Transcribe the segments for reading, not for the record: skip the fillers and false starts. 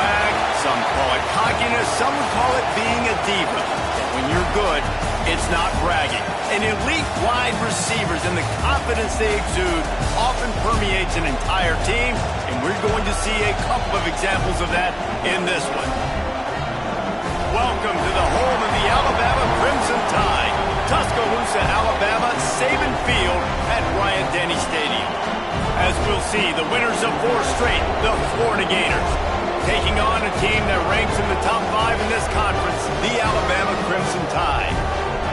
swag, some call it cockiness, some would call it being a diva. When you're good, it's not bragging. And elite wide receivers and the confidence they exude often permeates an entire team, and we're going to see a couple of examples of that in this one. Welcome to the home of the Alabama Crimson Tide, Tuscaloosa, Alabama, Saban Field at Bryant-Denny Stadium. As we'll see, the winners of 4 straight, the Florida Gators, taking on a team that ranks in the top 5 in this conference, the Alabama Crimson Tide.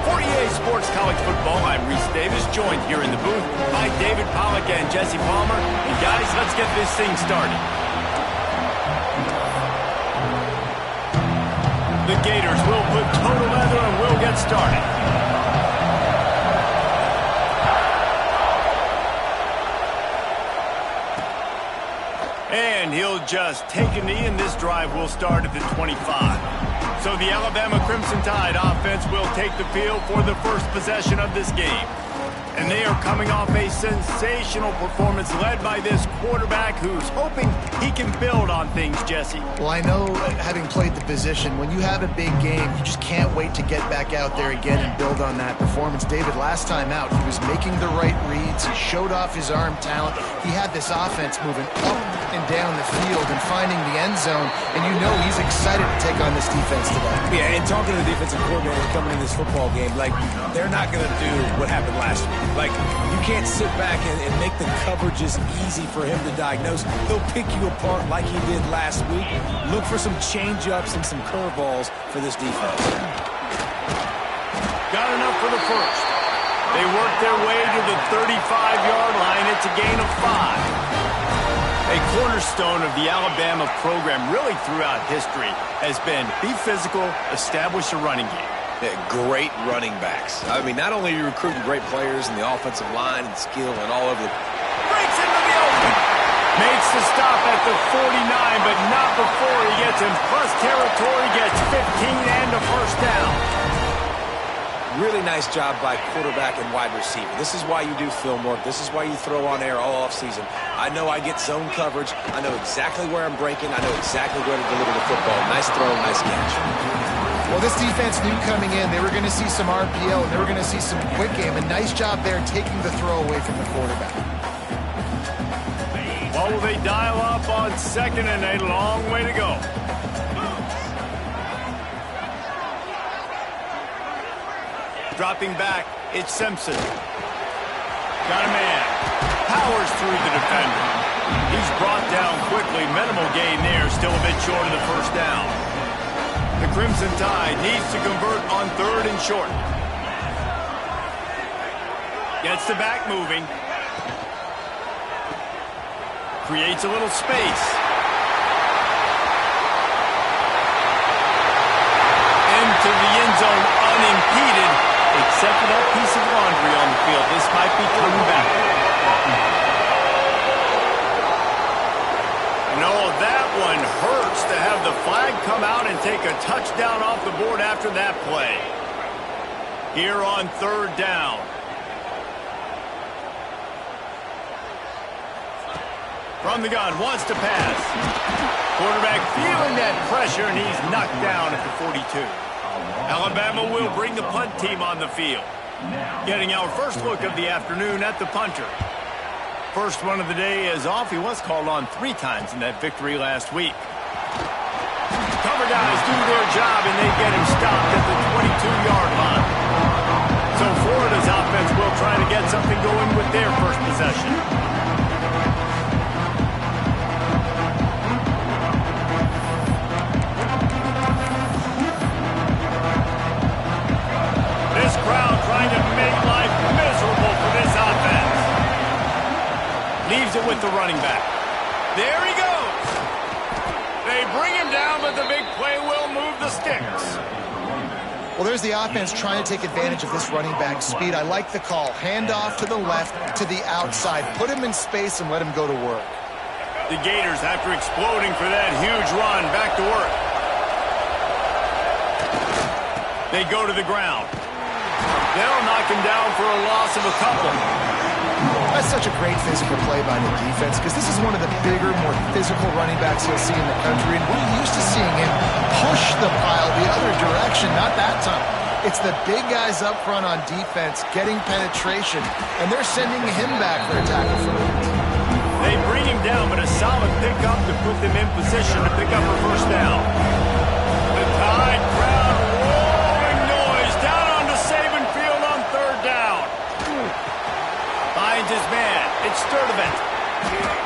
For EA Sports College Football, I'm Reese Davis, joined here in the booth by David Pollack and Jesse Palmer. And guys, let's get this thing started. The Gators will put toe to leather and we'll get started. And he'll just take a knee, and this drive will start at the 25. So the Alabama Crimson Tide offense will take the field for the first possession of this game. And they are coming off a sensational performance led by this quarterback who's hoping he can build on things, Jesse. Well, I know, having played the position, when you have a big game, you just can't wait to get back out there again and build on that performance. David, last time out, he was making the right reads. He showed off his arm talent. He had this offense moving up and down the field and finding the end zone, and you know he's excited to take on this defense today. Yeah, and talking to the defensive coordinators coming in this football game, like, they're not going to do what happened last week. Like, you can't sit back and make the coverages easy for him to diagnose. He'll pick you apart like he did last week. Look for some change-ups and some curveballs for this defense. Got enough for the first. They work their way to the 35-yard line. It's a gain of 5. A cornerstone of the Alabama program really throughout history has been be physical, establish a running game. Yeah, great running backs. I mean, not only are you recruiting great players in the offensive line and skill and all over the... Breaks into the open. Makes the stop at the 49, but not before he gets in plus territory, gets 15 and a first down. Really nice job by quarterback and wide receiver. This is why you do film work. This is why you throw on air all offseason. I know I get zone coverage. I know exactly where I'm breaking. I know exactly where to deliver the football. Nice throw, nice catch. Well, this defense knew coming in they were going to see some RPO and they were going to see some quick game. A nice job there taking the throw away from the quarterback. What will they dial up on 2nd and a long way to go? Dropping back, it's Simpson. Got a man. Powers through the defender. He's brought down quickly. Minimal gain there, still a bit short of the first down. The Crimson Tide needs to convert on 3rd and short. Gets the back moving. Creates a little space. Into the end zone unimpeded, except for that piece of laundry on the field. This might be coming back. No, that one hurts to have the flag come out and take a touchdown off the board after that play. Here on 3rd down. From the gun, wants to pass. Quarterback feeling that pressure, and he's knocked down at the 42. Alabama will bring the punt team on the field. Getting our first look of the afternoon at the punter. First one of the day is off. He was called on 3 times in that victory last week. Cover guys do their job, and they get him stopped at the 22-yard line. So Florida's offense will try to get something going with their first possession. This crowd trying to make life miserable for this offense. Leaves it with the running back. There he goes. They bring him down, but the big play will move the sticks. Well, there's the offense trying to take advantage of this running back speed. I like the call. Hand off to the left, to the outside. Put him in space and let him go to work. The Gators, after exploding for that huge run, back to work. They go to the ground. They'll knock him down for a loss of a couple. That's such a great physical play by the defense because this is one of the bigger, more physical running backs you'll see in the country, and we're used to seeing him push the pile the other direction, not that time. It's the big guys up front on defense getting penetration, and they're sending him back for a tackle for him. They bring him down, but a solid pickup to put them in position to pick up a first down. The Tide crowd roaring noise down onto Saban Field on third down. Finds his man. It's Sturdivant.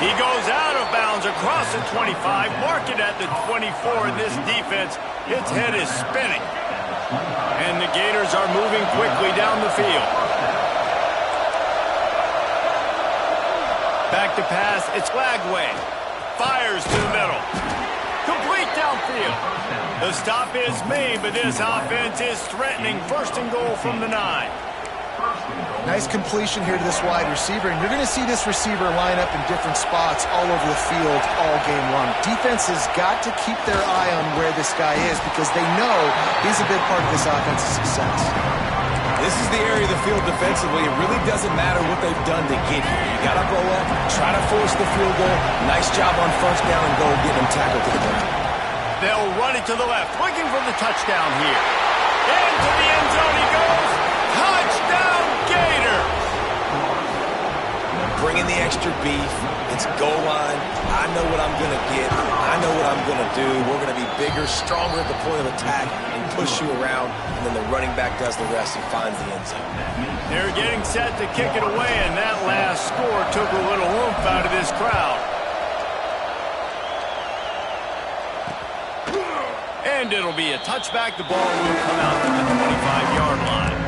He goes out of bounds across the 25, mark it at the 24, and this defense, its head is spinning. And the Gators are moving quickly down the field. Back to pass, it's Lagway. Fires to the middle. Complete downfield. The stop is made, but this offense is threatening first and goal from the 9. Nice completion here to this wide receiver, and you're going to see this receiver line up in different spots all over the field all game long. Defense has got to keep their eye on where this guy is because they know he's a big part of this offense's success. This is the area of the field defensively. It really doesn't matter what they've done to get here. You got to go up, try to force the field goal. Nice job on first down and goal, getting them tackled to the ground. They'll run it to the left, looking for the touchdown here. Into the end zone he goes. Touchdown, Gator! Bringing the extra beef. It's goal line. I know what I'm going to get. I know what I'm going to do. We're going to be bigger, stronger at the point of attack and push you around, and then the running back does the rest and finds the end zone. They're getting set to kick it away, and that last score took a little oomph out of this crowd. And it'll be a touchback. The ball will come out to the 25-yard line.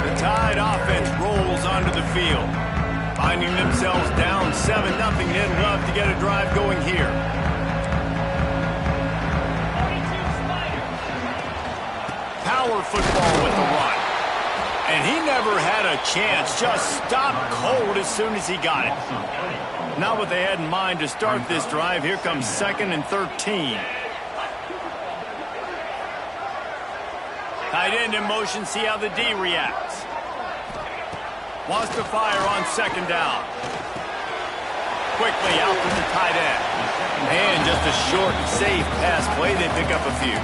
The Tide offense rolls onto the field. Finding themselves down 7-0, they'd love to get a drive going here. Power football with the run. And he never had a chance, just stopped cold as soon as he got it. Not what they had in mind to start this drive. Here comes 2nd and 13. Tight end in motion, see how the D reacts. Wants to fire on 2nd down. Quickly out to the tight end. And just a short and safe pass play, they pick up a few.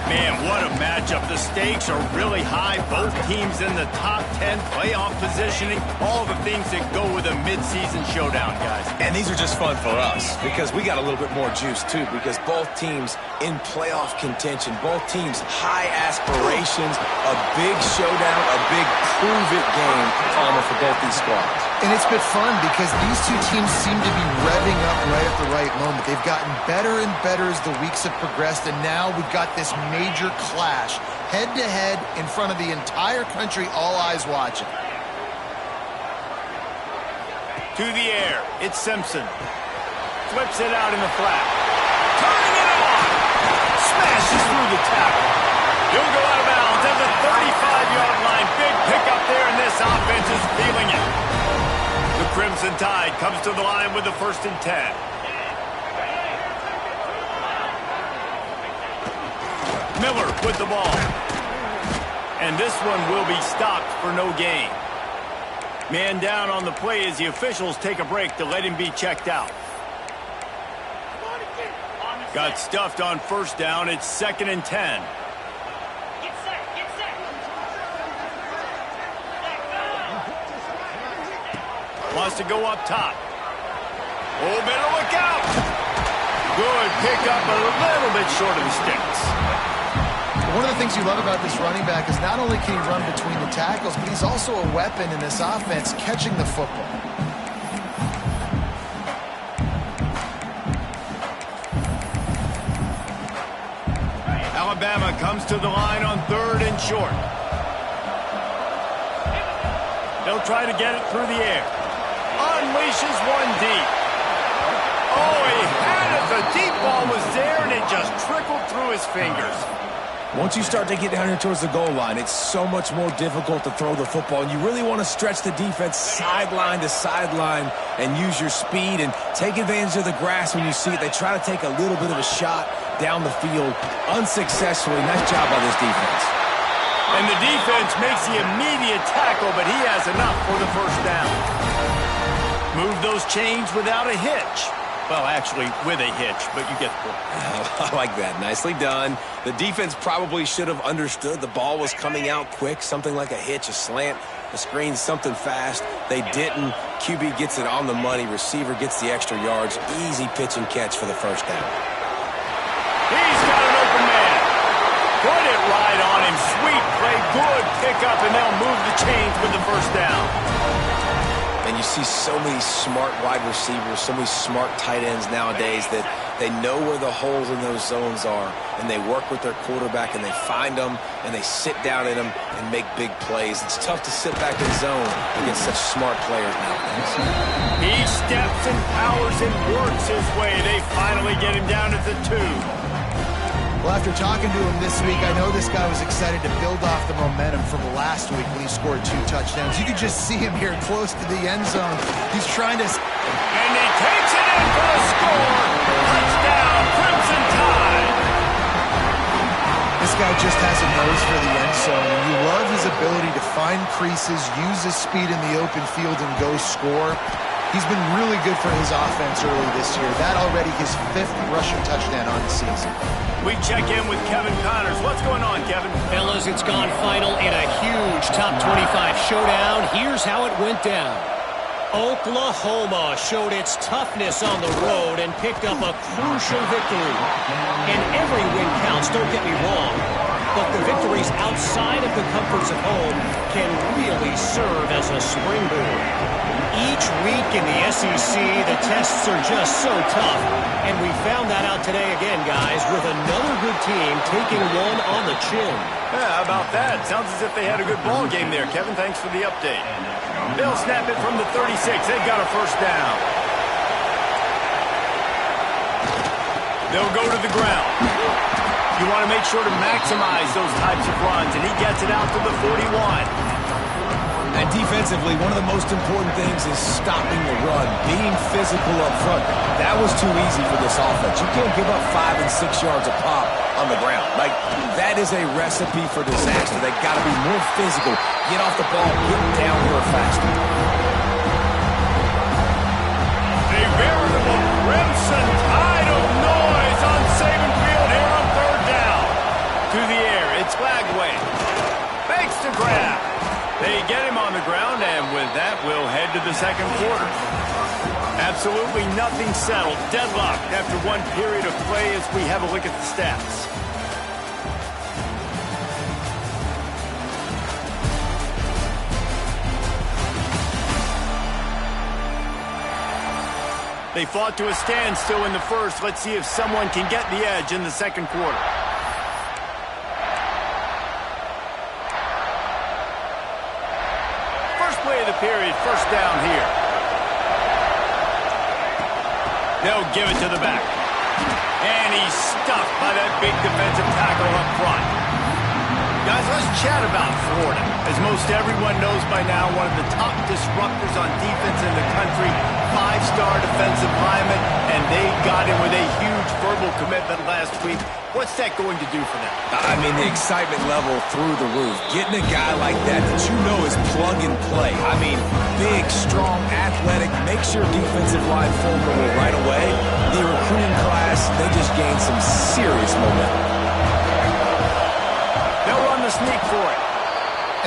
Man, what a matchup. The stakes are really high. Both teams in the top 10 playoff positioning. All the things that go with a midseason showdown, guys. And these are just fun for us because we got a little bit more juice, too, because both teams in playoff contention, both teams high aspirations, a big showdown, a big prove-it game, Palmer, for both these squads. And it's been fun because these two teams seem to be revving up right at the right moment. They've gotten better and better as the weeks have progressed, and now we've got this major clash, head-to-head in front of the entire country, all eyes watching. To the air, it's Simpson. Flips it out in the flat. Turning it on! Smashes through the tackle. He'll go out of bounds at the 35-yard line. Big pickup there, and this offense is feeling it. The Crimson Tide comes to the line with the 1st and 10. Miller with the ball. And this one will be stopped for no gain. Man down on the play as the officials take a break to let him be checked out. Got stuffed on 1st down. It's 2nd and 10. Wants to go up top. Oh, better look out. Good pickup, a little bit short of the sticks. One of the things you love about this running back is not only can he run between the tackles, but he's also a weapon in this offense catching the football. Alabama comes to the line on 3rd and short. They'll try to get it through the air. Unleashes one deep. Oh, he had it. The deep ball was there, and it just trickled through his fingers. Once you start to get down here towards the goal line, it's so much more difficult to throw the football, and you really want to stretch the defense sideline to sideline and use your speed and take advantage of the grass when you see it. They try to take a little bit of a shot down the field unsuccessfully. Nice job by this defense. And the defense makes the immediate tackle, but he has enough for the first down. Move those chains without a hitch. Well, actually, with a hitch, but you get the point. I like that. Nicely done. The defense probably should have understood the ball was coming out quick, something like a hitch, a slant, a screen, something fast. They didn't. QB gets it on the money. Receiver gets the extra yards. Easy pitch and catch for the first down. He's got an open man. Put it right on him. Sweet play. Good pickup, and they'll move the chains with the first down. And you see so many smart wide receivers, so many smart tight ends nowadays that they know where the holes in those zones are, and they work with their quarterback, and they find them, and they sit down in them and make big plays. It's tough to sit back in zone against such smart players nowadays. He steps and powers and works his way. They finally get him down at the 2. Well, after talking to him this week, I know this guy was excited to build off the momentum from last week when he scored 2 touchdowns. You could just see him here close to the end zone. He's trying to... And he takes it in for the score. Touchdown, Crimson Tide. This guy just has a nose for the end zone, and you love his ability to find creases, use his speed in the open field, and go score. He's been really good for his offense early this year. That already his 5th rushing touchdown on the season. We check in with Kevin Connors. What's going on, Kevin? Fellas, it's gone final in a huge top 25 showdown. Here's how it went down. Oklahoma showed its toughness on the road and picked up a crucial victory. And every win counts, don't get me wrong. But the victories outside of the comforts of home can really serve as a springboard. Each week in the SEC, the tests are just so tough. And we found that out today again, guys, with another good team taking one on the chin. Yeah, how about that? Sounds as if they had a good ball game there, Kevin. Thanks for the update. They'll snap it from the 36. They've got a first down. They'll go to the ground. You want to make sure to maximize those types of runs, and he gets it out to the 41. And defensively, one of the most important things is stopping the run, being physical up front. That was too easy for this offense. You can't give up 5 and 6 yards a pop on the ground. Like, that is a recipe for disaster. They got to be more physical, get off the ball, get down here faster. A veritable crimson tide of noise on Saban Field here on 3rd down. To the air, it's Flagway. Fakes to grab. They get him on the ground, and with that, we'll head to the second quarter. Absolutely nothing settled. Deadlocked after one period of play as we have a look at the stats. They fought to a standstill in the first. Let's see if someone can get the edge in the second quarter. Play of the period, first down here. They'll give it to the back. And he's stuffed by that big defensive tackle up front. Guys, let's chat about Florida. As most everyone knows by now, one of the top disruptors on defense in the country, 5-star defensive lineman, and they got him with a huge verbal commitment last week. What's that going to do for them? I mean, the excitement level through the roof. Getting a guy like that you know is plug and play. I mean, big, strong, athletic, makes your defensive line formidable right away. The recruiting class, they just gained some serious momentum. They'll run the sneak for it.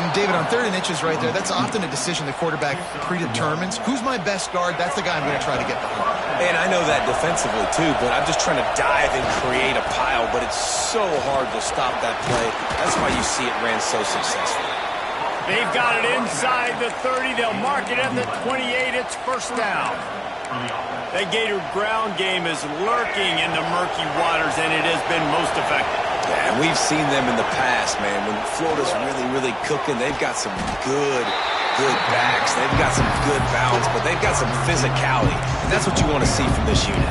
And David, on 3rd and inches right there, that's often a decision the quarterback predetermines. Who's my best guard? That's the guy I'm going to try to get behind. And I know that defensively, too, but I'm just trying to dive and create a pile, but it's so hard to stop that play. That's why you see it ran so successfully. They've got it inside the 30. They'll mark it at the 28. It's first down. That Gator ground game is lurking in the murky waters, and it has been most effective. Yeah, and we've seen them in the past, man. When Florida's really cooking, they've got some good backs. They've got some good balance, but they've got some physicality. And that's what you want to see from this unit.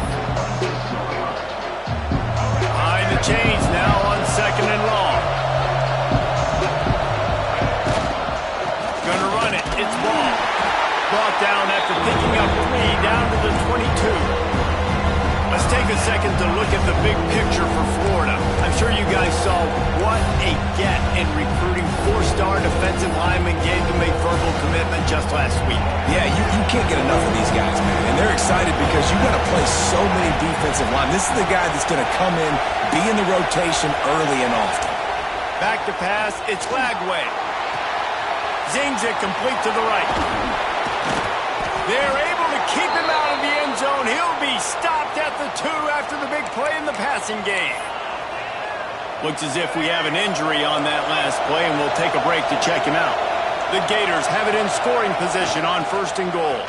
Behind the chains now on 2nd and long. Gonna run it. It's ball. Brought down after picking up 3 down to the 22. Let's take a second to look at the big picture for Florida. I'm sure you guys saw what a get in recruiting. 4-star defensive linemen gave them a verbal commitment just last week. Yeah, you can't get enough of these guys, man. And they're excited because you've got to play so many defensive linemen. This is the guy that's going to come in, be in the rotation early and often. Back to pass, it's Lagway. Zings it complete to the right. They're able to keep him out of the end zone. He'll be stopped at the 2 after the big play in the passing game. Looks as if we have an injury on that last play, and we'll take a break to check him out. The Gators have it in scoring position on 1st and goal.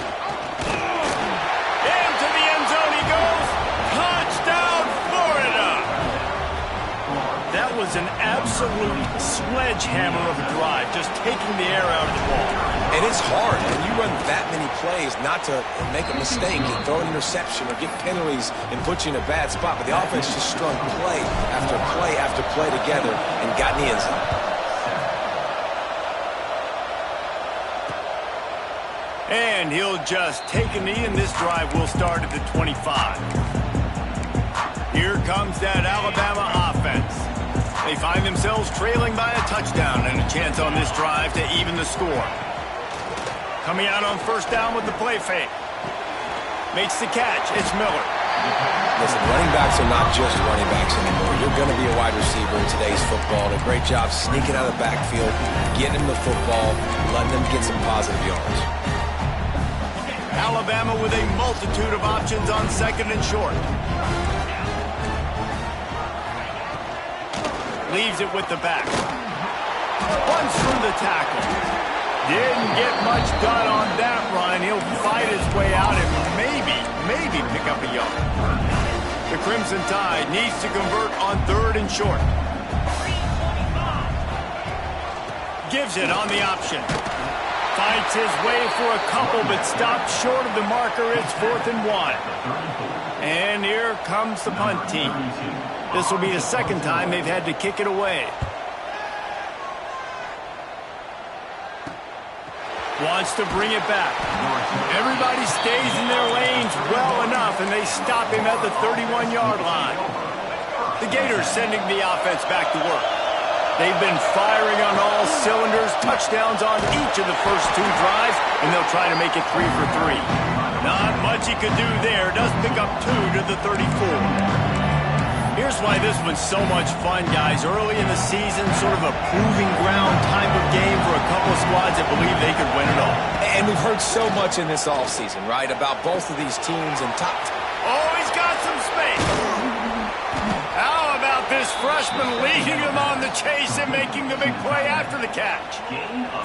Into the end zone he goes. Touchdown, Florida! That was an absolute sledgehammer of a drive, just taking the air out of the ball. And it's hard when you run that many plays not to make a mistake and throw an interception or get penalties and put you in a bad spot. But the offense just strung play after play after play together and got in the end zone. And he'll just take a knee, and this drive will start at the 25. Here comes that Alabama offense. They find themselves trailing by a touchdown and a chance on this drive to even the score. Coming out on 1st down with the play fake. Makes the catch. It's Miller. Listen, running backs are not just running backs anymore. You're going to be a wide receiver in today's football. And a great job sneaking out of the backfield, getting the football, letting them get some positive yards. Alabama with a multitude of options on 2nd and short. Leaves it with the back. Runs through the tackle. Didn't get much done on that run. He'll fight his way out and maybe pick up a yard. The Crimson Tide needs to convert on 3rd and short. Gives it on the option. Fights his way for a couple, but stopped short of the marker. It's 4th and 1. And here comes the punt team. This will be the 2nd time they've had to kick it away. Wants to bring it back. Everybody stays in their lanes well enough, and they stop him at the 31-yard line. The Gators sending the offense back to work. They've been firing on all cylinders, touchdowns on each of the first 2 drives, and they'll try to make it 3 for 3. Not much he could do there. Does pick up 2 to the 34. Here's why this one's so much fun, guys. Early in the season, sort of a proving ground type of game for a couple of squads that believe they could win it all. And we've heard so much in this offseason, right, about both of these teams and top. Oh, he's got some space. How about this freshman leading him on the chase and making the big play after the catch?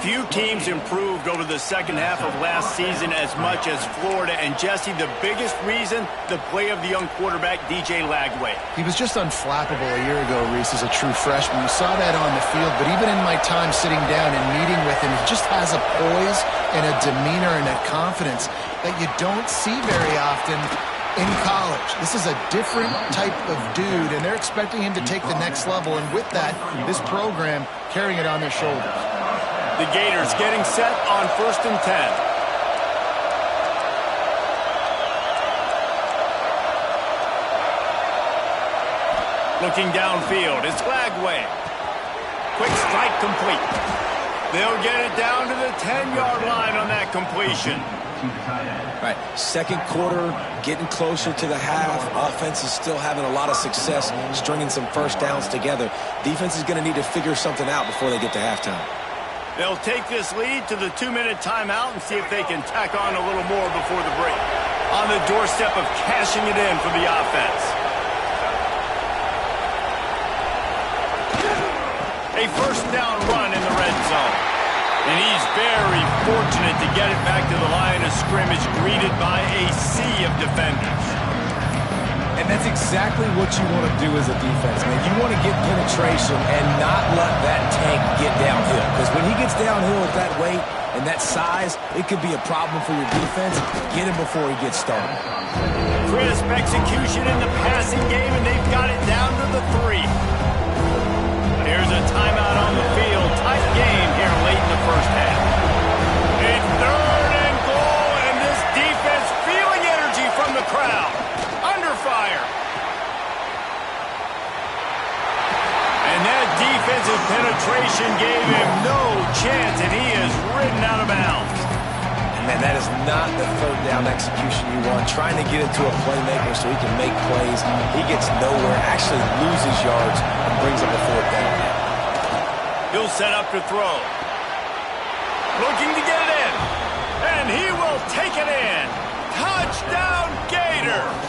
Few teams improved over the 2nd half of last season as much as Florida. And, Jesse, the biggest reason, the play of the young quarterback, DJ Lagway. He was just unflappable a year ago, Reese, as a true freshman. You saw that on the field, but even in my time sitting down and meeting with him, he just has a poise and a demeanor and a confidence that you don't see very often in college. This is a different type of dude, and they're expecting him to take the next level, and with that, this program carrying it on their shoulders. The Gators getting set on 1st and 10. Looking downfield, it's Lagway. Quick strike complete. They'll get it down to the 10-yard line on that completion. Right, 2nd quarter, getting closer to the half. Offense is still having a lot of success stringing some 1st downs together. Defense is going to need to figure something out before they get to halftime. They'll take this lead to the 2-minute timeout and see if they can tack on a little more before the break. On the doorstep of cashing it in for the offense. A 1st down run in the red zone. And he's very fortunate to get it back to the line of scrimmage, greeted by a sea of defenders. And that's exactly what you want to do as a defense, man. You want to get penetration and not let that tank get downhill. Because when he gets downhill at that weight and that size, it could be a problem for your defense. Get him before he gets started. Crisp execution in the passing game, and they've got it down to the 3. Here's a timeout on the field. Tight game here late in the 1st half. It's 3rd and goal, and this defense feeling energy from the crowd. Under fire. And that defense Defensive penetration gave him no chance, and he is ridden out of bounds. And man, that is not the third down execution you want. Trying to get it to a playmaker so he can make plays. He gets nowhere, actually loses yards, and brings up a fourth down. He'll set up to throw. Looking to get it in. And he will take it in. Touchdown, Gators!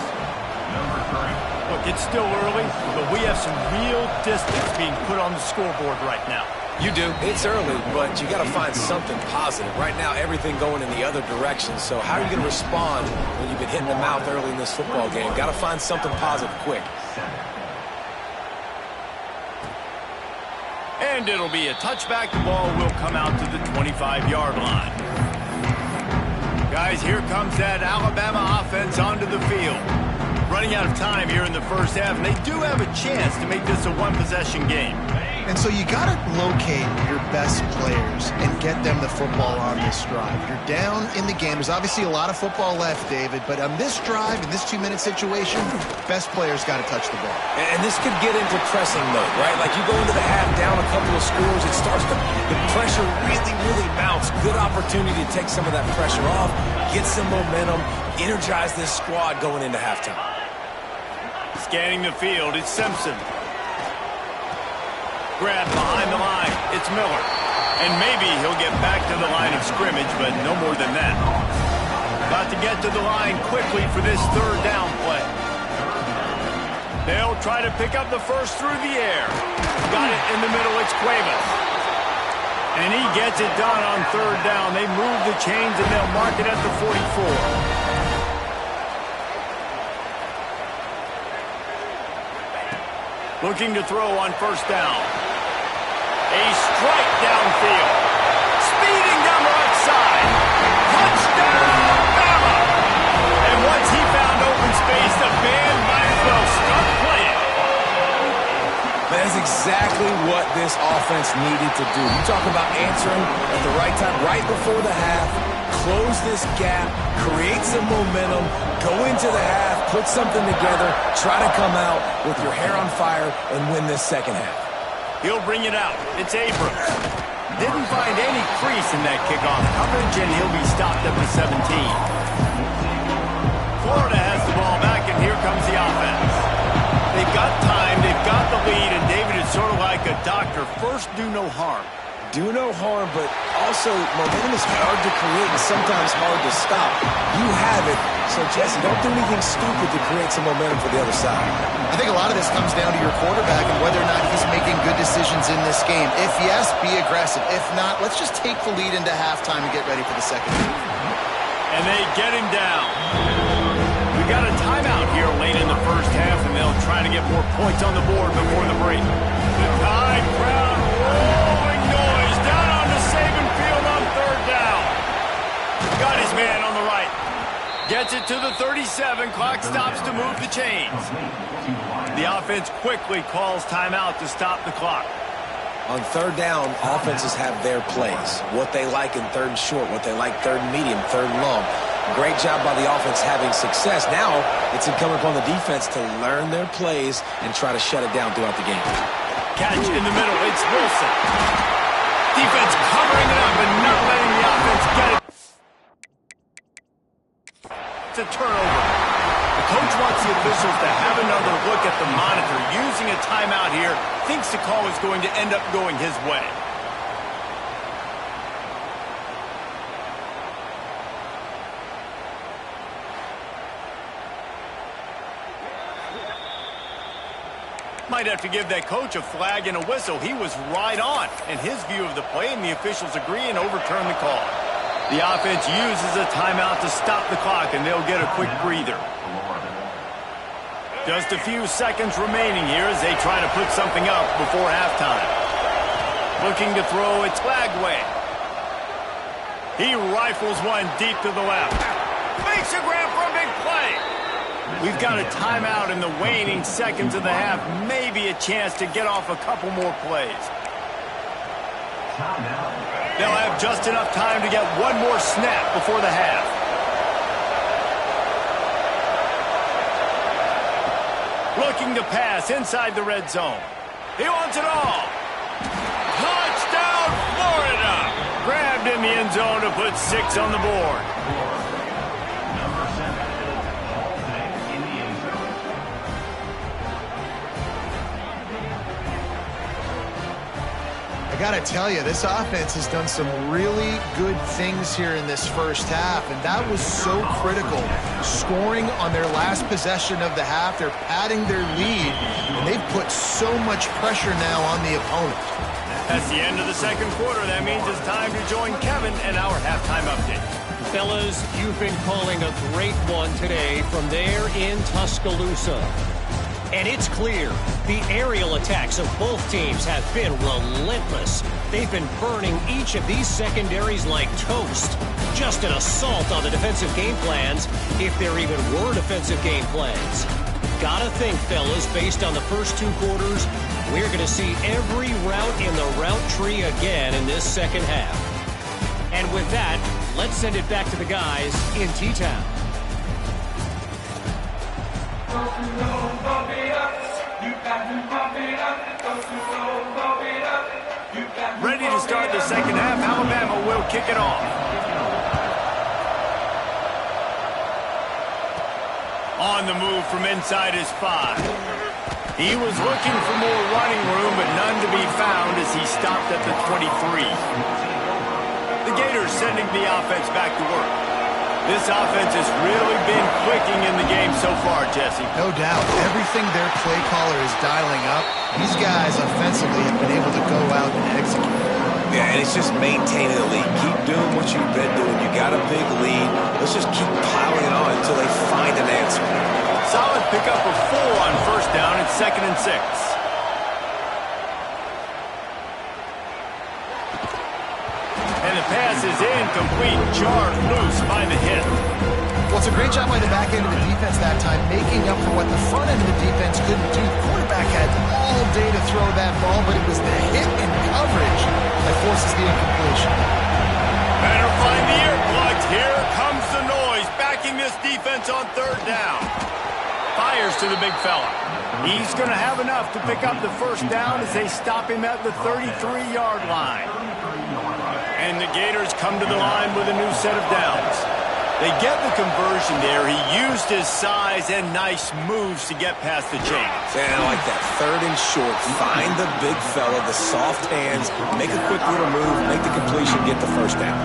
Look, it's still early, but we have some real distance being put on the scoreboard right now. You do. It's early, but you got to find something positive. Right now, everything going in the other direction. So how are you going to respond when you've been hitting the mouth early in this football game? Got to find something positive quick. And it'll be a touchback. The ball will come out to the 25-yard line. Guys, here comes that Alabama offense onto the field. Running out of time here in the first half, and they do have a chance to make this a one-possession game. And so you got to locate your best players and get them the football on this drive. You're down in the game. There's obviously a lot of football left, David, but on this drive, in this 2-minute situation, best players got to touch the ball. And this could get into pressing mode, right? Like you go into the half down a couple of scores, it starts to, the pressure really mounts. Good opportunity to take some of that pressure off, get some momentum, energize this squad going into halftime. Scanning the field, it's Simpson. Grab behind the line, it's Miller. And maybe he'll get back to the line of scrimmage, but no more than that. Got to get to the line quickly for this third down play. They'll try to pick up the first through the air. Got it in the middle, it's Cuevas. And he gets it done on third down. They move the chains and they'll mark it at the 44. Looking to throw on first down. A strike downfield. Speeding down the right side. Touchdown, Bama! And once he found open space, the band might as well start playing. That is exactly what this offense needed to do. You talk about answering at the right time, right before the half, close this gap, create some momentum, go into the half, put something together, try to come out with your hair on fire and win this second half. He'll bring it out. It's Abrams. Didn't find any crease in that kickoff coverage, and he'll be stopped at the 17. Florida has the ball back, and here comes the offense. They've got time, they've got the lead, and David is sort of like a doctor. First, do no harm. Do no harm, but also momentum is hard to create and sometimes hard to stop. You have it, so Jesse, don't do anything stupid to create some momentum for the other side. I think a lot of this comes down to your quarterback and whether or not he's making good decisions in this game. If yes, be aggressive. If not, let's just take the lead into halftime and get ready for the second half. And they get him down. We got a timeout here late in the first half, and they'll try to get more points on the board before the break. The Tide crowd rolling noise down on the Saban field on third down. Got his man on the right. Gets it to the 37. Clock stops to move the chains. The offense quickly calls timeout to stop the clock. On third down, offenses have their plays. What they like in third and short, what they like third and medium, third and long. Great job by the offense having success. Now it's incumbent upon the defense to learn their plays and try to shut it down throughout the game. Catch in the middle. It's Wilson. Defense covering it up and not letting the offense get it. It's a turnover. The coach wants the officials to have another look at the monitor. Using a timeout here, thinks the call is going to end up going his way. Might have to give that coach a flag and a whistle. He was right on in his view of the play, and the officials agree and overturn the call. The offense uses a timeout to stop the clock, and they'll get a quick breather. Just a few seconds remaining here as they try to put something up before halftime. Looking to throw, it's Lagway. He rifles one deep to the left. Makes a grab for a big play. We've got a timeout in the waning seconds of the half. Maybe a chance to get off a couple more plays. They'll have just enough time to get one more snap before the half. Looking to pass inside the red zone. He wants it all. zone to put 6 on the board. I got to tell you, this offense has done some really good things here in this first half, and that was so critical. Scoring on their last possession of the half, they're padding their lead, and they've put so much pressure now on the opponent. That's the end of the second quarter. That means it's time to join Kevin and our halftime update. Fellas, you've been calling a great one today from there in Tuscaloosa. And it's clear, the aerial attacks of both teams have been relentless. They've been burning each of these secondaries like toast. Just an assault on the defensive game plans, if there even were defensive game plans. Gotta think, fellas, based on the first 2 quarters, we're going to see every route in the route tree again in this second half. And with that, let's send it back to the guys in T-Town. Ready to start the second half. Alabama will kick it off. On the move from inside his 5. He was looking for more running room, but none to be found as he stopped at the 23. The Gators sending the offense back to work. This offense has really been clicking in the game so far, Jesse. No doubt. Everything their play caller is dialing up, these guys offensively have been able to go out and execute. Yeah, and it's just maintaining the lead. Keep doing what you've been doing. You got a big lead. Let's just keep piling on until they find an answer. Solid pickup of 4 on first down and 2nd and 6. And the pass is incomplete. Jarred loose by the hit. Well, it's a great job by the back end of the defense that time, making up for what the front end of the defense couldn't do. The quarterback had all day to throw that ball, but it was the hit and coverage that forces the incompletion. Better find the earplugs. Here comes the noise, backing this defense on 3rd down. Fires to the big fella. He's going to have enough to pick up the first down as they stop him at the 33-yard line. And the Gators come to the line with a new set of downs. They get the conversion there. He used his size and nice moves to get past the chains. And I like that. 3rd and short. Find the big fella, the soft hands, make a quick little move, make the completion, get the first down.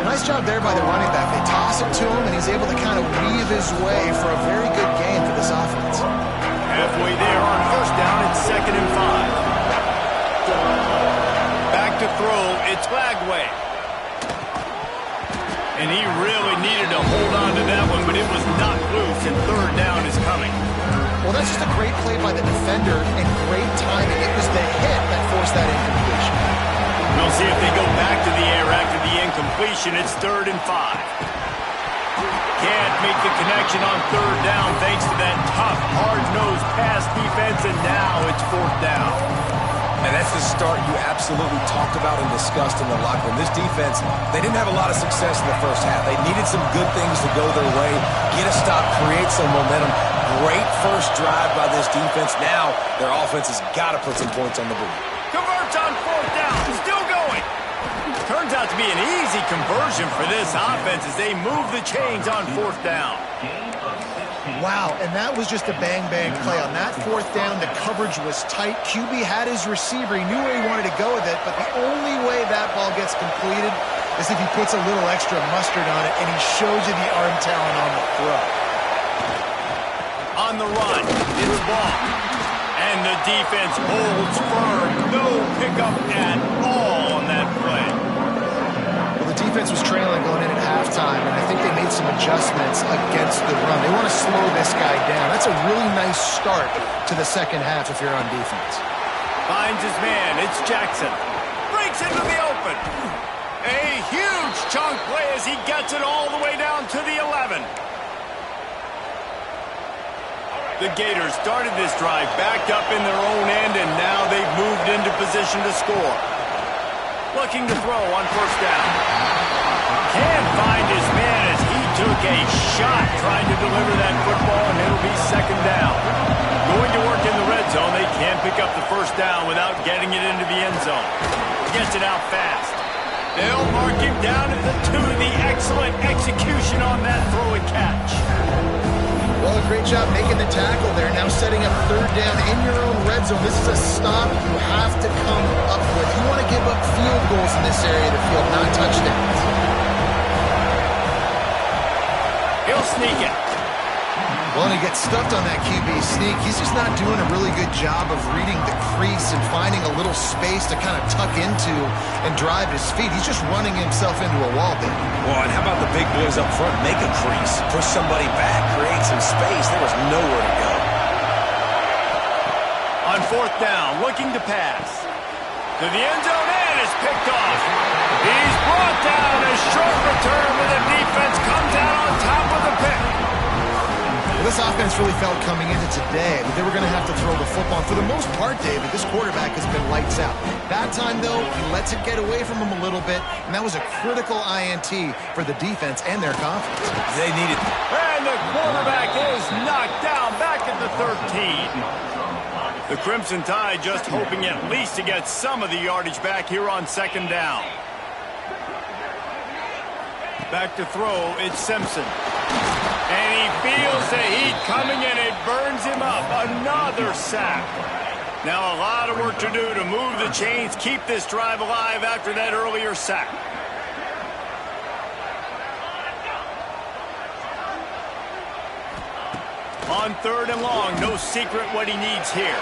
Nice job there by the running back. They toss it to him, and he's able to kind of weave his way for a very good game for this offense. Halfway there on first down, it's 2nd and 5. Back to throw, it's Lagway. And he really needed to hold on to that one, but it was not loose, and 3rd down is coming. Well, that's just a great play by the defender and great timing. It was the hit that forced that incompletion. We'll see if they go back to the air after the incompletion. It's 3rd and 5. Can't make the connection on 3rd down thanks to that tough, hard-nosed pass defense, and now it's 4th down. And that's the start you absolutely talked about and discussed in the locker room. This defense, they didn't have a lot of success in the first half. They needed some good things to go their way, get a stop, create some momentum. Great first drive by this defense. Now their offense has got to put some points on the board. Converts on 4th down, still going. Turns out to be an easy conversion for this offense as they move the chains on 4th down. Wow, and that was just a bang-bang play. On that 4th down, the coverage was tight. QB had his receiver. He knew where he wanted to go with it, but the only way that ball gets completed is if he puts a little extra mustard on it, and he shows you the arm talent on the throw. On the run, it's ball. And the defense holds firm. No pickup at all on that play. Well, the defense was trailing going in at halftime, and I think they made some adjustments against the run. They want to slow this guy down. That's a really nice start to the second half if you're on defense. Finds his man. It's Jackson. Breaks into the open. A huge chunk play as he gets it all the way down to the 11. The Gators started this drive backed up in their own end, and now they've moved into position to score. Looking to throw on first down. Can't find his man as he took a shot trying to deliver that football, and it'll be 2nd down. Going to work in the red zone. They can't pick up the first down without getting it into the end zone. Gets it out fast. They'll mark him down at the 2. The excellent execution on that throw and catch. Well, a great job making the tackle there. Now setting up third down in your own red zone. This is a stop you have to come up with. You want to give up field goals in this area of the field, not touchdowns. He'll sneak it. Well, and he gets stuffed on that QB sneak. He's just not doing a really good job of reading the crease and finding a little space to kind of tuck into and drive his feet. He's just running himself into a wall there. Well, and how about the big boys up front? Make a crease, push somebody back, create some space. There was nowhere to go. On fourth down, looking to pass. To the end zone and is picked off. He's brought down. A short return with the defense comes out on top of the pick. Well, this offense really felt coming into today that they were going to have to throw the football. For the most part, David, this quarterback has been lights out. That time, though, he lets it get away from him a little bit, and that was a critical INT for the defense and their confidence. They needed it. And the quarterback is knocked down back at the 13. The Crimson Tide just hoping at least to get some of the yardage back here on second down. Back to throw, it's Simpson. And he feels the heat coming and it burns him up. Another sack. Now a lot of work to do to move the chains, keep this drive alive after that earlier sack. On third and long, no secret what he needs here.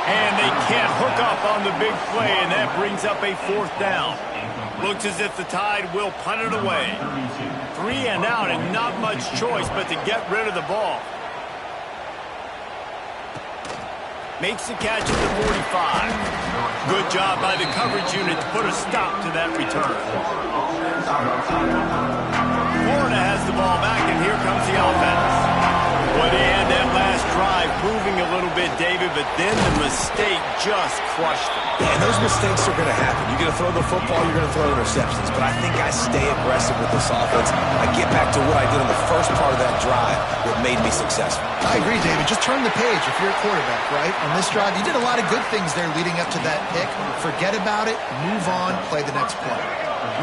And they can't hook up on the big play, and that brings up a fourth down. Looks as if the Tide will punt it away. 3 and out and not much choice but to get rid of the ball. Makes the catch at the 45. Good job by the coverage unit to put a stop to that return. Florida has the ball back, and here comes the offense. Well, they had that last drive moving a little bit, David, but then the mistake just crushed them. Yeah, and those mistakes are going to happen. You're going to throw the football, you're going to throw interceptions. But I think I stay aggressive with this offense. I get back to what I did on the first part of that drive that made me successful. I agree, David. Just turn the page if you're a quarterback, right? On this drive, you did a lot of good things there leading up to that pick. Forget about it, move on, play the next play.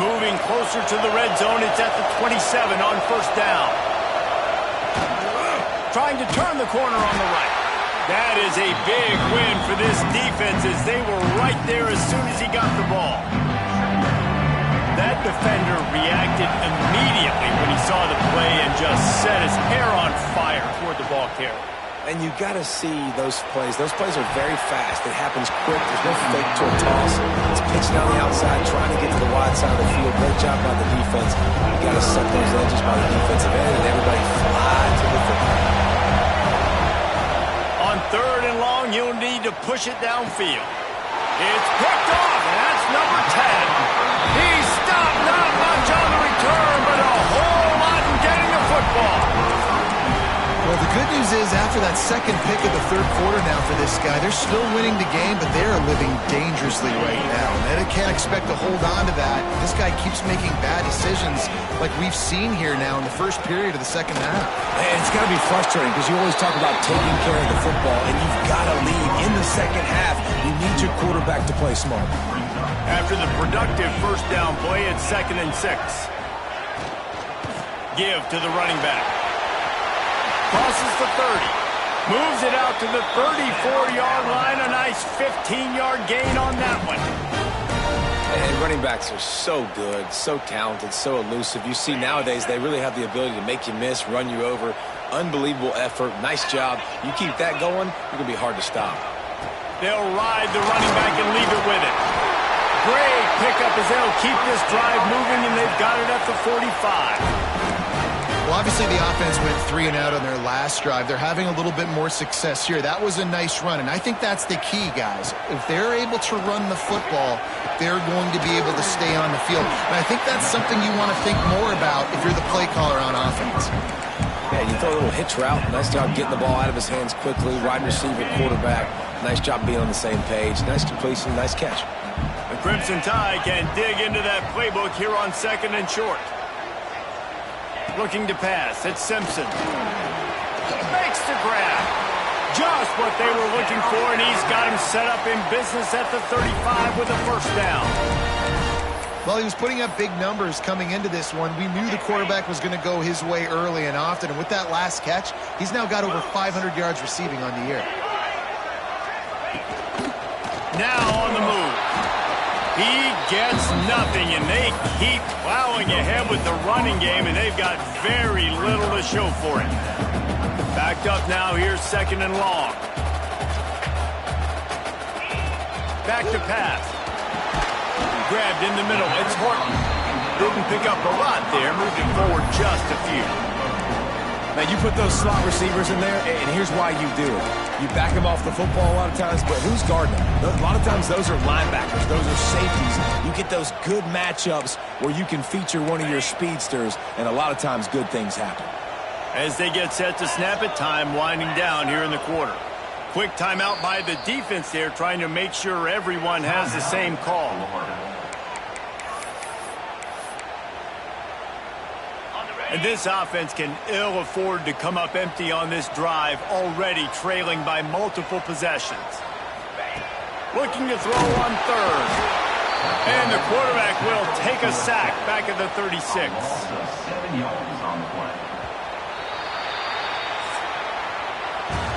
Moving closer to the red zone, it's at the 27 on first down. Trying to turn the corner on the right. That is a big win for this defense as they were right there as soon as he got the ball. That defender reacted immediately when he saw the play and just set his hair on fire toward the ball carrier. And you got to see those plays. Those plays are very fast. It happens quick. There's no fake to a toss. It's pitching down the outside, trying to get to the wide side of the field. Great job by the defense. You got to set those edges by the defensive end, and everybody fly to the football. On third and long, you'll need to push it downfield. It's picked off, and that's number 10. He stopped not much on the return, but a whole lot in getting the football. Well, the good news is after that second pick of the third quarter now for this guy, they're still winning the game, but they are living dangerously right now. And they can't expect to hold on to that. This guy keeps making bad decisions like we've seen here now in the first period of the second half. And it's got to be frustrating because you always talk about taking care of the football, and you've got to lead in the second half. You need your quarterback to play smart. After the productive first down play, it's 2nd and 6. Give to the running back. Crosses the 30. Moves it out to the 34-yard line. A nice 15-yard gain on that one. And running backs are so good, so talented, so elusive. You see nowadays they really have the ability to make you miss, run you over. Unbelievable effort. Nice job. You keep that going, you're going to be hard to stop. They'll ride the running back and leave it with it. Great pickup as they'll keep this drive moving, and they've got it at the 45. Well, obviously the offense went 3 and out on their last drive. They're having a little bit more success here. That was a nice run, and I think that's the key, guys. If they're able to run the football, they're going to be able to stay on the field. And I think that's something you want to think more about if you're the play caller on offense. Yeah, you throw a little hitch route. Nice job getting the ball out of his hands quickly. Wide receiver, quarterback. Nice job being on the same page. Nice completion, nice catch. The Crimson Tide can dig into that playbook here on 2nd and short. Looking to pass. It's Simpson. Makes the grab. just what they were looking for, and he's got him set up in business at the 35 with a first down. Well, he was putting up big numbers coming into this one. We knew the quarterback was going to go his way early and often, and with that last catch, he's now got over 500 yards receiving on the year. Now on the move. He gets nothing, and they keep plowing ahead with the running game, and they've got very little to show for it. Backed up now, here's second and long. Back to pass. Grabbed in the middle, it's Horton. Didn't pick up a lot there, moving forward just a few. Now, you put those slot receivers in there, and here's why you do it. You back them off the football a lot of times, but who's guarding them? A lot of times those are linebackers. Those are safeties. You get those good matchups where you can feature one of your speedsters, and a lot of times good things happen. As they get set to snap it, time winding down here in the quarter. Quick timeout by the defense there, trying to make sure everyone has the same call. And this offense can ill afford to come up empty on this drive, already trailing by multiple possessions. Looking to throw on third. And the quarterback will take a sack back at the 36. 7 yards on the play.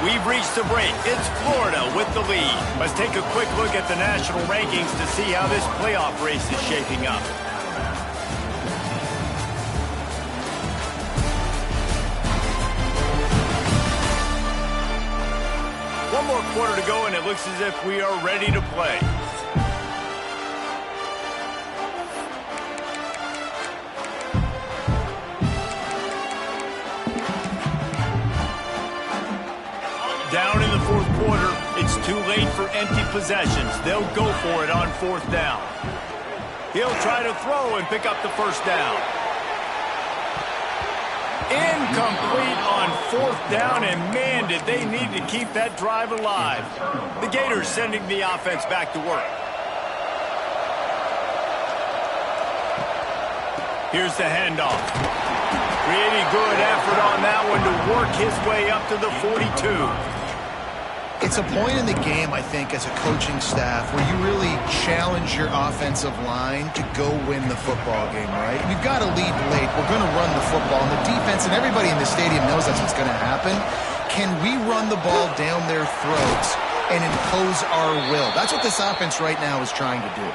We've reached the break. It's Florida with the lead. Let's take a quick look at the national rankings to see how this playoff race is shaping up. One more quarter to go, and it looks as if we are ready to play. Down in the fourth quarter, it's too late for empty possessions. They'll go for it on fourth down. He'll try to throw and pick up the first down. Incomplete on fourth down, and man, did they need to keep that drive alive. The Gators sending the offense back to work. Here's the handoff. Pretty good effort on that one to work his way up to the 42. It's a point in the game, I think, as a coaching staff where you really challenge your offensive line to go win the football game, right? We've got to lead late. We're going to run the football. And the defense and everybody in the stadium knows that's what's going to happen. Can we run the ball down their throats and impose our will? That's what this offense right now is trying to do.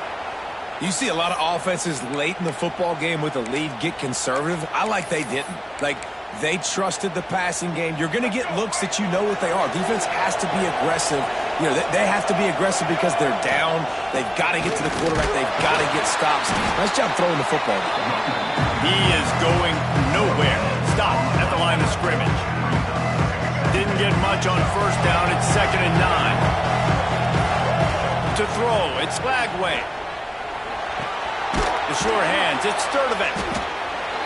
You see a lot of offenses late in the football game with a lead get conservative. I like they didn't. Like, they trusted the passing game. You're going to get looks that you know what they are. Defense has to be aggressive. You know, they have to be aggressive because they're down. They've got to get to the quarterback. They've got to get stops. Nice job throwing the football. He is going nowhere. Stop at the line of scrimmage. Didn't get much on first down. It's 2nd and 9. To throw, it's Lagway. The sure hands, it's Sturdivant.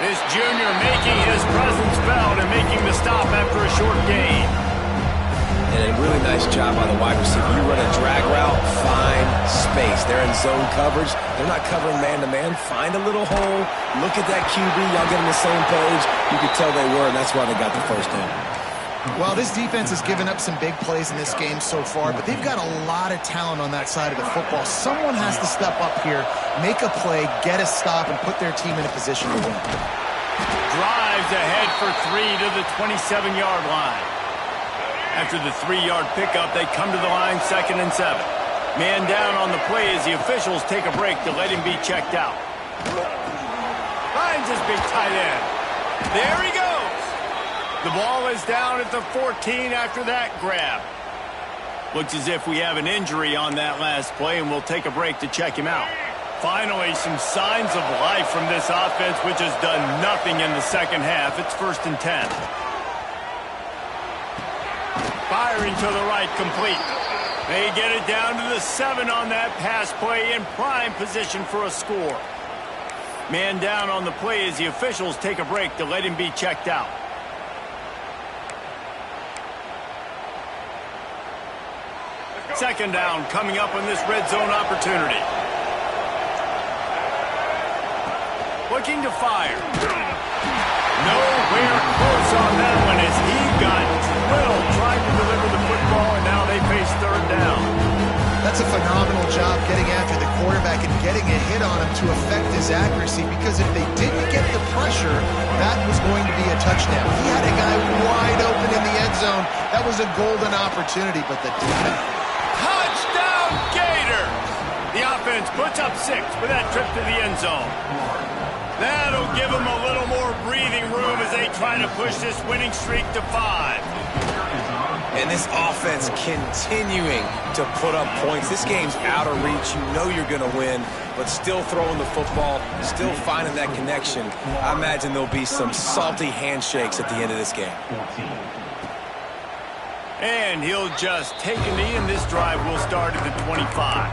This junior making his presence felt and making the stop after a short gain. And a really nice job by the wide receiver. You run a drag route, find space. They're in zone coverage. They're not covering man-to-man. Find a little hole. Look at that QB. Y'all get on the same page. You could tell they were, and that's why they got the first down. Well, this defense has given up some big plays in this game so far, but they've got a lot of talent on that side of the football. Someone has to step up here, make a play, get a stop, and put their team in a position to win. Drives ahead for 3 to the 27-yard line. After the 3-yard pickup, they come to the line 2nd and 7. Man down on the play as the officials take a break to let him be checked out. Finds his big tight end. There he goes. The ball is down at the 14 after that grab. Looks as if we have an injury on that last play, and we'll take a break to check him out. Finally, some signs of life from this offense, which has done nothing in the second half. It's 1st and 10. Firing to the right, complete. They get it down to the 7 on that pass play, in prime position for a score. Man down on the play as the officials take a break to let him be checked out. Second down coming up on this red zone opportunity. Looking to fire. Nowhere close on that one as he got drilled trying to deliver the football That's a phenomenal job getting after the quarterback and getting a hit on him to affect his accuracy, because if they didn't get the pressure, that was going to be a touchdown. He had a guy wide open in the end zone. That was a golden opportunity, but the defense... Touchdown, Gator! The offense puts up 6 with that trip to the end zone. That'll give them a little more breathing room as they try to push this winning streak to 5. And this offense continuing to put up points. This game's out of reach. You know you're going to win, but still throwing the football, still finding that connection. I imagine there'll be some salty handshakes at the end of this game. And he'll just take a knee, and this drive will start at the 25.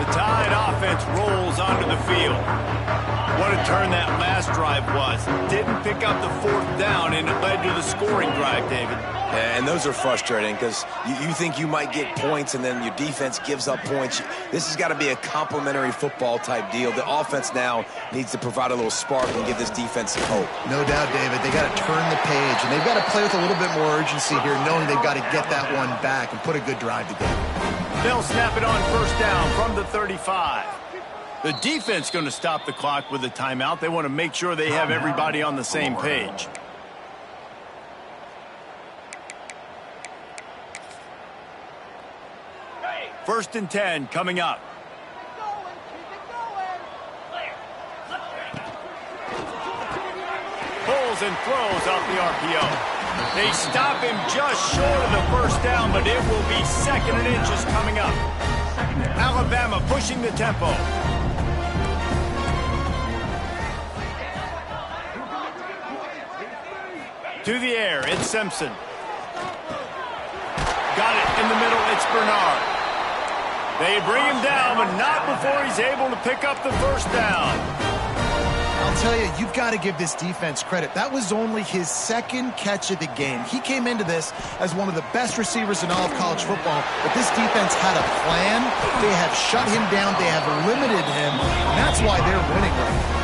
The Tide offense rolls onto the field. What a turn that last drive was. Didn't pick up the 4th down, and it led to the scoring drive, David. Yeah, and those are frustrating because you think you might get points, and then your defense gives up points. This has got to be a complementary football type deal. The offense now needs to provide a little spark and give this defense some hope. No doubt, David. They got to turn the page, and they've got to play with a little bit more urgency here, knowing they've got to get that one back and put a good drive together. They'll snap it on 1st down from the 35. The defense going to stop the clock with a timeout. They want to make sure they have everybody on the same page. First and 10 coming up. Pulls and throws off the RPO. They stop him just short of the 1st down, but it will be 2nd and inches coming up. Alabama pushing the tempo. To the air, it's Simpson. Got it in the middle, it's Bernard. They bring him down, but not before he's able to pick up the 1st down. I'll tell you, you've got to give this defense credit. That was only his 2nd catch of the game. He came into this as one of the best receivers in all of college football, but this defense had a plan. They have shut him down. They have limited him, and that's why they're winning right now.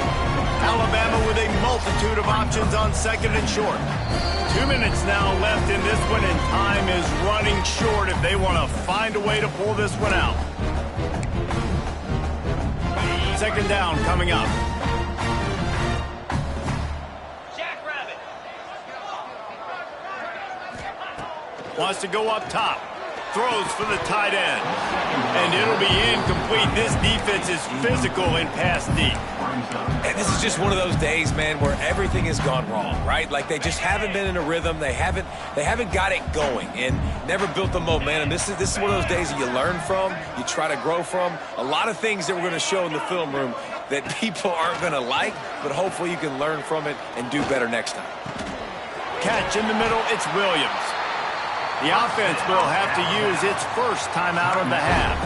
Alabama with a multitude of options on 2nd and short. 2 minutes now left in this one, and time is running short if they want to find a way to pull this one out. 2nd down coming up. Wants to go up top. Throws for the tight end. And it'll be incomplete. This defense is physical in pass deep. And this is just one of those days, man, where everything has gone wrong, right? Like they just haven't been in a rhythm. They haven't got it going and never built the momentum. This is one of those days that you learn from, you try to grow from. A lot of things that we're going to show in the film room that people aren't going to like, but hopefully you can learn from it and do better next time. Catch in the middle, it's Williams. The offense will have to use its 1st timeout of the half.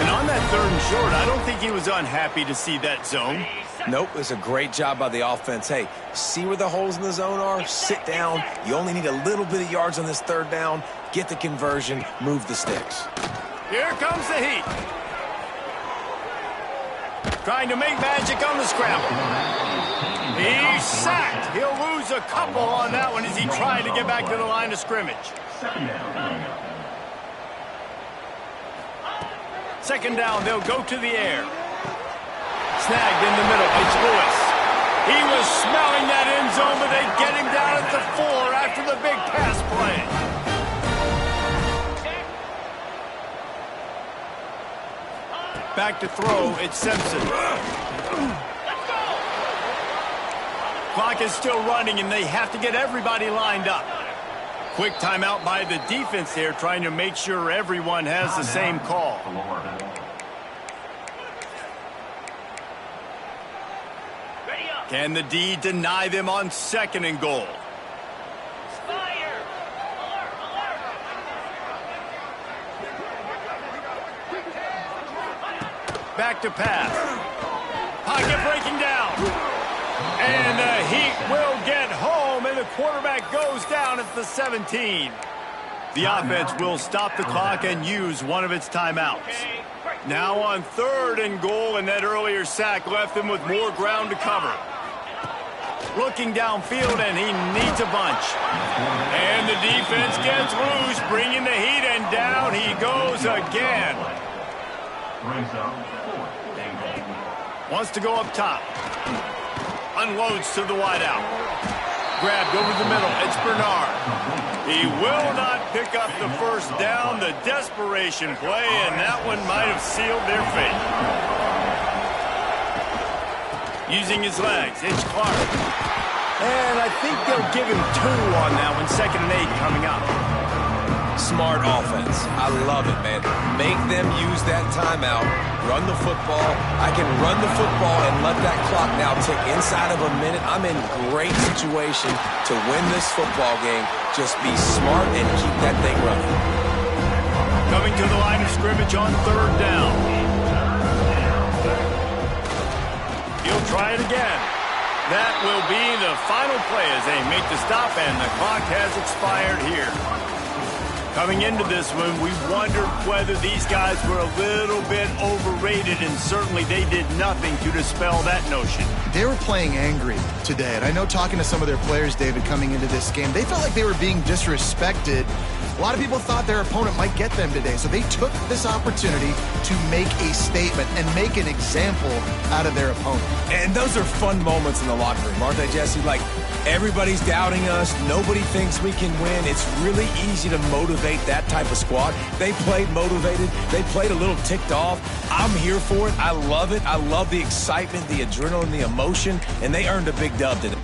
And on that 3rd and short, I don't think he was unhappy to see that zone. Nope, it's a great job by the offense. Hey, see where the holes in the zone are? Sit down. You only need a little bit of yards on this 3rd down. Get the conversion. Move the sticks. Here comes the heat. Trying to make magic on the scramble. He's sacked. He'll lose a couple on that one as he tried to get back to the line of scrimmage. 2nd down, they'll go to the air. Snagged in the middle, it's Lewis. He was smelling that end zone, but they get him down at the 4 after the big pass play. Back to throw, it's Simpson. Clock is still running, and they have to get everybody lined up. Quick timeout by the defense there, trying to make sure everyone has the same call. Can the D deny them on 2nd and goal? Back to pass. Pocket breaking down. And the Heat will get home, and the quarterback goes down at the 17. The offense will stop the clock and use one of its timeouts. Now on 3rd and goal, and that earlier sack left them with more ground to cover. Looking downfield, and he needs a bunch. And the defense gets loose, bringing the heat, and down he goes again. Wants to go up top. Unloads to the wideout. Grabbed over the middle. It's Bernard. He will not pick up the first down. The desperation play, and that one might have sealed their fate. Using his legs, it's Clark. And I think they'll give him 2 on that one. 2nd and 8 coming up. Smart offense. I love it, man. Make them use that timeout. Run the football. I can run the football and let that clock now tick inside of a minute. I'm in great situation to win this football game. Just be smart and keep that thing running. Coming to the line of scrimmage on 3rd down. He'll try it again. That will be the final play as they make the stop, and the clock has expired here. Coming into this one, we wondered whether these guys were a little bit overrated, and certainly they did nothing to dispel that notion. They were playing angry today, and I know talking to some of their players, David, coming into this game, they felt like they were being disrespected. A lot of people thought their opponent might get them today, so they took this opportunity to make a statement and make an example out of their opponent. And those are fun moments in the locker room, aren't they, Jesse? Like, everybody's doubting us. Nobody thinks we can win. It's really easy to motivate that type of squad. They played motivated. They played a little ticked off. I'm here for it. I love it. I love the excitement, the adrenaline, the emotion, and they earned a big dub today.